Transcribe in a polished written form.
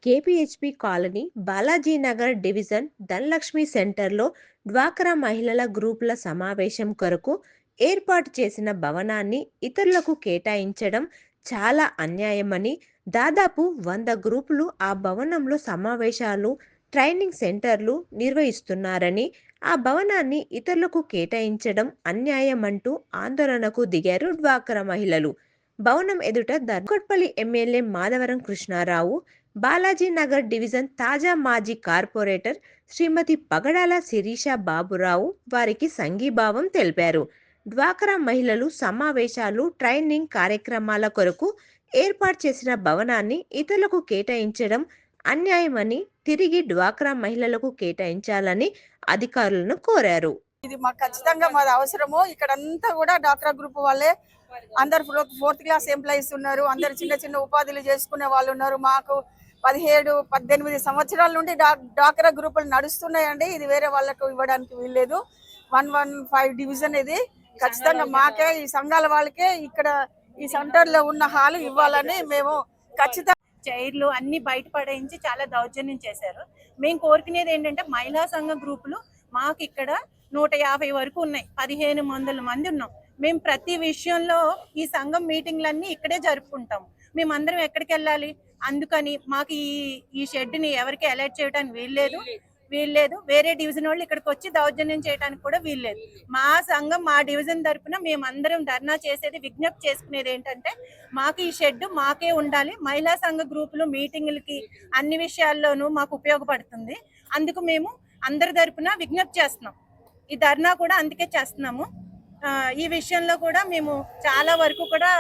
కేపీహెచ్పి colony Balaji Nagar division Dhanalakshmi సెంటర్లో డ్వాక్రా మహిళల గ్రూపుల సమావేశం కొరకు ఏర్పాటు చేసిన భవనాన్ని ఇతరులకు కేటాయించడం చాలా అన్యాయమని, దాదాపు 100 గ్రూపులు ఆ భవనంలో సమావేశాలు, ట్రైనింగ్ సెంటర్లు నిర్వహిస్తున్నారని, ఆ భవనాన్ని ఇతరులకు కేటాయించడం అన్యాయమంటూ ఆందోళనకు దిగారు డ్వాక్రా మహిళలు. భవనం ఎదుట కూకట్పల్లి ఎమ్మెల్యే మాధవరం కృష్ణారావు, బాలాజీనగర్ డివిజన్ తాజా మాజీ కార్పొరేటర్ శ్రీమతి పగడాల శిరీష బాబురావు వారికి సంఘీభావం తెలిపారు. డ్వాక్రా మహిళలు సమావేశాలు, ట్రైనింగ్ కార్యక్రమాల కొరకు ఏర్పాటు చేసిన భవనాన్ని ఇతరులకు కేటాయించడం అన్యాయమని, తిరిగి డ్వాక్రా మహిళలకు కేటాయించాలని అధికారులను కోరారు. ఇది మాకు ఖచ్చితంగా మాది అవసరము. ఇక్కడంతా కూడా డ్వాక్రా గ్రూప్ వాళ్ళే అందరు 4th క్లాస్ ఎంప్లాయీస్ ఉన్నారు. అందరు చిన్న చిన్న ఉపాధులు చేసుకునే వాళ్ళు ఉన్నారు. మాకు 17-18 సంవత్సరాల నుండి డ్వాక్రా గ్రూపులు నడుస్తున్నాయండి. ఇది వేరే వాళ్ళకు ఇవ్వడానికి వీల్లేదు. 115 డివిజన్ ఇది ఖచ్చితంగా మాకే, ఈ సంఘాల వాళ్ళకే ఇక్కడ ఈ సెంటర్ లో ఉన్న హాలు ఇవ్వాలని మేము ఖచ్చితంగా. చైర్లు అన్ని బయటపడేయించి చాలా దౌర్జన్యం చేశారు. మేము కోరుకునేది ఏంటంటే మహిళా సంఘ గ్రూపులు మాకు ఇక్కడ 150 వరకు ఉన్నాయి. 1500 మంది ఉన్నాం. మేము ప్రతి విషయంలో ఈ సంఘం మీటింగ్లన్నీ ఇక్కడే జరుపుకుంటాము. మేమందరం ఎక్కడికి వెళ్ళాలి? అందుకని మాకు ఈ షెడ్ని ఎవరికి అలర్ట్ చేయడానికి వీల్లేదు. వేరే డివిజన్ వాళ్ళు ఇక్కడికి వచ్చి దౌర్జన్యం చేయడానికి కూడా వీల్లేదు. మా సంఘం మా డివిజన్ తరఫున మేమందరం ధర్నా చేసేది, విజ్ఞప్తి చేసుకునేది ఏంటంటే మాకు ఈ షెడ్ మాకే ఉండాలి. మహిళా సంఘ గ్రూపులు మీటింగులకి అన్ని విషయాల్లోనూ మాకు ఉపయోగపడుతుంది. అందుకు మేము అందరి తరఫున విజ్ఞప్తి చేస్తున్నాం. ఈ ధర్నా కూడా అందుకే చేస్తున్నాము. ఈ విషయంలో కూడా మేము చాలా వరకు కూడా